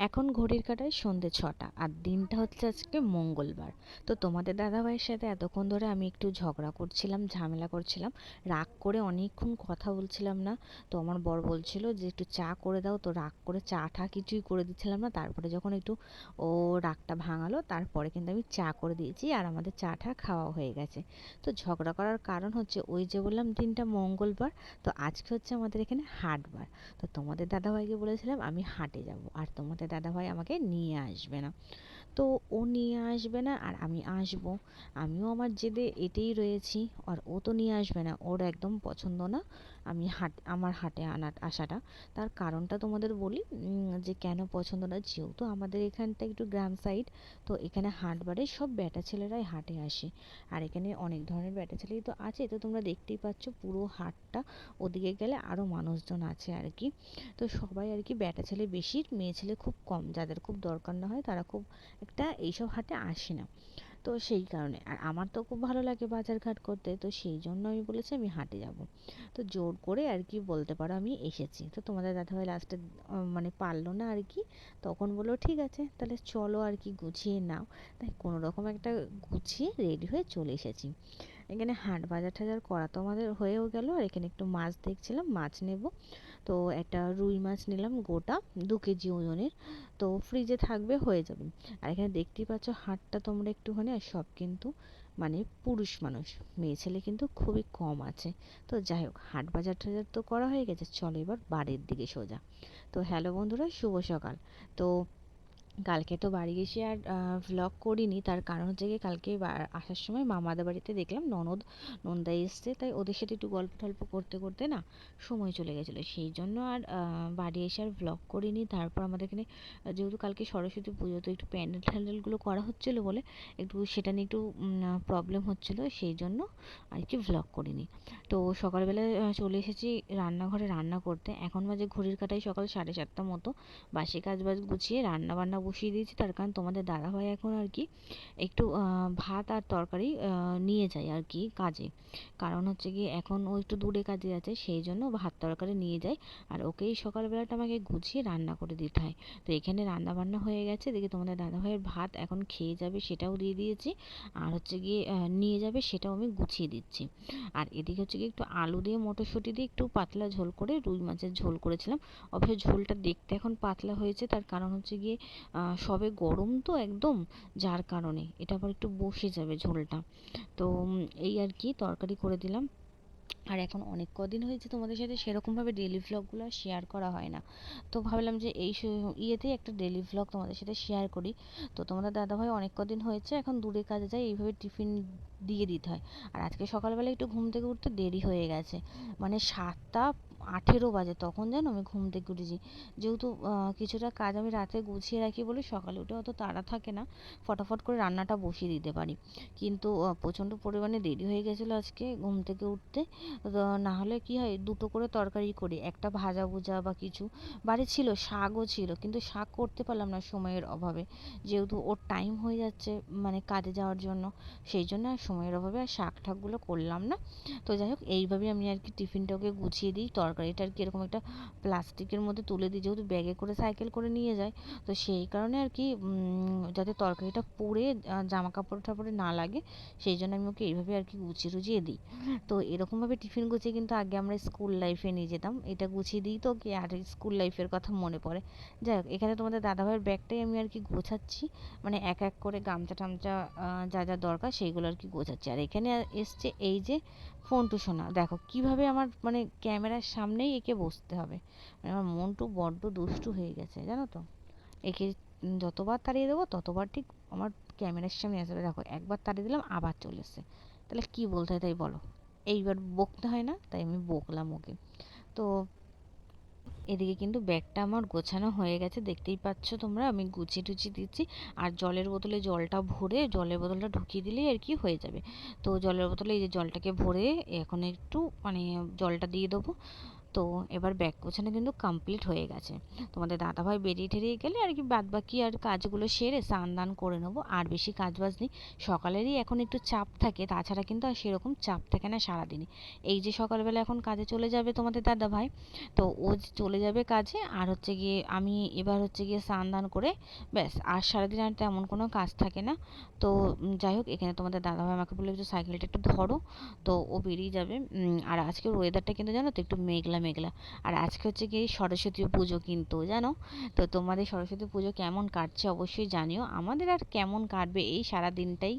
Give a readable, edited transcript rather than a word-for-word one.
এখন ঘড়ির কাঁটায় সন্ধ্যে ৬টা আর দিনটা হচ্ছে আজকে মঙ্গলবার। তো তোমাদের দাদাভাইয়ের সাথে এতক্ষণ ধরে আমি একটু ঝগড়া করছিলাম, ঝামেলা করছিলাম, রাগ করে অনেকক্ষণ কথা বলছিলাম না। তো আমার বর বলছিল যে একটু চা করে দাও, তো রাগ করে চা টা কিছুই করে দিচ্ছিলাম না। তারপরে যখন একটু ও রাগটা ভাঙালো তারপরে কিন্তু আমি চা করে দিয়েছি আর আমাদের চা টা খাওয়া হয়ে গেছে। তো ঝগড়া করার কারণ হচ্ছে ওই যে বললাম দিনটা মঙ্গলবার, তো আজকে হচ্ছে আমাদের এখানে হাটবার। তো তোমাদের দাদাভাইকে বলেছিলাম আমি হাটে যাব, আর তোমাদের দাদাভাই আমাকে নিয়ে আসবে না। তো ও নিয়ে আসবে না আর আমি আসবো, আমিও আমার জেদে এটেই রয়েছি। আর ও তো নিয়ে আসবে না, ওর একদম পছন্দ না আমি আমার হাটে আসাটা। তার কারণটা তোমাদের বলি, যে কেন পছন্দ না। যেহেতু আমাদের এখানটা একটু গ্রাম সাইড, তো এখানে হাট বারে সব বেটা ছেলেরাই হাটে আসে। আর এখানে অনেক ধরনের বেটা ছেলেই তো আছে, তো তোমরা দেখতেই পাচ্ছ পুরো হাটটা। ওদিকে গেলে আরও মানুষজন আছে আর কি। তো সবাই আর কি বেটা ছেলে বেশি, মেয়ে ছেলে খুব কম, যাদের খুব দরকার না হয় তারা খুব একটা এইসব হাটে আসে না। তো সেই কারণে আর আমার তো খুব ভালো লাগে বাজার ঘাট করতে, তো সেই জন্য আমি বলেছি আমি হাটে যাব। তো জোর করে আর কি বলতে পারো আমি এসেছি। তো তোমাদের দাদাভাই লাস্টে মানে পারলো না আর কি, তখন বললো ঠিক আছে তাহলে চলো আর কি গুছিয়ে নাও। তাই কোনো রকম একটা গুছিয়ে রেডি হয়ে চলে এসেছি। এখানে হাট বাজার টাজার করা তো আমাদের হয়েও গেল, আর এখানে একটু মাছ দেখছিলাম, মাছ নেব। তো একটা রুই মাছ নিলাম গোটা 2 কেজি ওজনের, তো ফ্রিজে থাকবে, হয়ে যাবে। আর এখানে দেখতেই পাচ্ছ হাটটা তোমরা একটুখানি, আর সব কিন্তু মানে পুরুষ মানুষ, মেয়ে ছেলে কিন্তু খুবই কম আছে। তো যাই হোক, হাট বাজার টাজার তো করা হয়ে গেছে, চলো এবার বাড়ির দিকে সোজা। তো হ্যালো বন্ধুরা, শুভ সকাল। তো কালকে তো বাড়ি এসে আর ভ্লগ করিনি, তার কারণ হচ্ছে গিয়ে কালকে আসার সময় মামাদের বাড়িতে দেখলাম নন্দাই এসছে, তাই ওদের সাথে একটু গল্প টল্প করতে করতে না সময় চলে গেছিলো, সেই জন্য আর বাড়ি এসে আর ভ্লগ করিনি। তারপর আমাদের এখানে যেহেতু কালকে সরস্বতী পুজো, তো একটু প্যান্ডেল ট্যান্ডেলগুলো করা হচ্ছিলো বলে একটু সেটা নিয়ে একটু প্রবলেম হচ্ছিলো, সেই জন্য আর কি ভ্লগ করিনি। তো সকালবেলা চলে এসেছি রান্নাঘরে রান্না করতে। এখন বাজে ঘড়ির কাঁটায় সকাল 7:30 মতো। বাসি কাজ বাজ গুছিয়ে রান্না বান্না বসিয়ে দিয়েছি, তার কারণ তোমাদের দাদাভাই এখন আর কি একটু ভাত আর তরকারি নিয়ে যায় আর কি কাজে। কারণ হচ্ছে কি এখন ও একটু দূরে কাজে আছে, সেই জন্য ভাত তরকারি নিয়ে যায়। আর ওকেই সকালবেলাটা আমাকে গুছিয়ে রান্না করে দিতে হয়। তো এখানে রান্না বান্না হয়ে গেছে, দেখি তোমাদের দাদাভাইয়ের ভাত এখন খেয়ে যাবে সেটাও দিয়ে দিয়েছি। আর হচ্ছে গিয়ে নিয়ে যাবে সেটাও আমি গুছিয়ে দিচ্ছি। আর এদিকে হচ্ছে গিয়ে একটু আলু দিয়ে মটরশুঁটি দিয়ে একটু পাতলা ঝোল করে রুই মাছের ঝোল করেছিলাম। অবশ্য ঝোলটা দেখতে এখন পাতলা হয়েছে, তার কারণ হচ্ছে গিয়ে সবে গরম তো একদম, যার কারণে এটা আবার একটু বসে যাবে ঝোলটা। তো এই আর কি তরকারি করে দিলাম। আর এখন অনেক কদিন হয়েছে তোমাদের সাথে সেরকমভাবে ডেলি ভ্লগগুলো শেয়ার করা হয় না, তো ভাবলাম যে এই ইয়েতেই একটা ডেলি ভ্লগ তোমাদের সাথে শেয়ার করি। তো তোমাদের দাদাভাই অনেক কদিন হয়েছে এখন দূরে কাজে যায়, এইভাবে টিফিন দিয়ে দিতে হয়। আর আজকে সকালবেলা একটু ঘুম থেকে উঠতে দেরি হয়ে গেছে, মানে 7টা 18 বাজে তখন জানো আমি ঘুম থেকে উঠেছি। যেহেতু কিছুটা কাজ আমি রাতে গুছিয়ে রাখি বলে সকালে উঠে অত তাড়া থাকে না, ফটাফট করে রান্নাটা বসিয়ে দিতে পারি। কিন্তু প্রচণ্ড পরিমাণে দেরি হয়ে গেছিলো আজকে ঘুম থেকে উঠতে। না হলে কি হয়, দুটো করে তরকারি করি, একটা ভাজা ভুজা বা কিছু। বাড়ি ছিল, শাকও ছিল, কিন্তু শাক করতে পারলাম না সময়ের অভাবে। যেহেতু ওর টাইম হয়ে যাচ্ছে মানে কাজে যাওয়ার জন্য, সেই জন্য আর সময়ের অভাবে আর শাক ঠাকগুলো করলাম না। তো যাই হোক, এইভাবেই আমি আর কি টিফিনটাকে গুছিয়ে দিই, তরকারিটা আর কি এরকম একটা প্লাস্টিকের মধ্যে তুলে দিই, যেহেতু ব্যাগে করে সাইকেল করে নিয়ে যায়। তো সেই কারণে আর কি যাতে তরকারিটা পুড়ে জামা কাপড় টাপড়ে না লাগে, সেই জন্য আমি ওকে এইভাবে আর কি গুছিয়ে টুছিয়ে দিই। তো এরকমভাবে টিফিন গুছিয়ে কিন্তু আগে আমরা স্কুল লাইফে নিয়ে যেতাম, এটা গুছিয়ে দিই তো কি আর স্কুল লাইফের কথা মনে পড়ে। যাই হোক, এখানে তোমাদের দাদাভাইয়ের ব্যাগটাই আমি আর কি গোছাচ্ছি, মানে এক এক করে গামছা টামছা যা যা দরকার সেইগুলো আর কি গোছাচ্ছি। আর এখানে এসছে এই যে ফোনটু সোনা, দেখো কিভাবে আমার মানে ক্যামেরার সামনেই একে বসতে হবে। মানে আমার মনটু বড্ড দুষ্টু হয়ে গেছে জানো তো, একে যতবার তাড়িয়ে দেবো ততবার ঠিক আমার ক্যামেরার সামনে আসবে। দেখো একবার তাড়িয়ে দিলাম আবার চলে এসছে, তাহলে কি বলতে হয় তাই বলো। এইবার বকতে হয় না, তাই আমি বকলাম ওকে। তো এদিকে কিন্তু ব্যাগটা আমার গোছানো হয়ে গেছে, দেখতেই পাচ্ছ তোমরা আমি গুছিয়ে টুছিয়ে দিচ্ছি। আর জলের বোতলে জলটা ভরে জলের বোতলটা ঢুকিয়ে দিলেই আর কি হয়ে যাবে। তো জলের বোতলে এই যে জলটাকে ভরে এখন একটু মানে জলটা দিয়ে দেবো। তো এবার ব্যাগ গোছানো কিন্তু কমপ্লিট হয়ে গেছে। তোমাদের দাদাভাই বেরিয়ে টেরিয়ে গেলে আর কি বাদবাকি আর কাজগুলো সেরে স্নান দান করে নেবো, আর বেশি কাজ বাজ নেই। সকালেরই এখন একটু চাপ থাকে, তাছাড়া কিন্তু আর সেরকম চাপ থাকে না সারাদিনে। এই যে সকালবেলা এখন কাজে চলে যাবে তোমাদের দাদাভাই, তো ও চলে যাবে কাজে, আর হচ্ছে গিয়ে আমি এবার হচ্ছে গিয়ে স্নান দান করে ব্যাস, আর সারাদিন আর তেমন কোনো কাজ থাকে না। তো যাই হোক, এখানে তোমাদের দাদাভাই আমাকে বললো একটু সাইকেলটা একটু ধরো, তো ও বেরিয়ে যাবে। আর আজকের ওয়েদারটা কিন্তু জানো তো একটু মেঘলা মেঘলা। আর আজকে হচ্ছে গিয়ে সরস্বতী পুজো কিন্তু জানো। তো তোমাদের সরস্বতী পুজো কেমন কাটছে অবশ্যই জানিও, আমাদের আর কেমন কাটবে এই সারা দিনটাই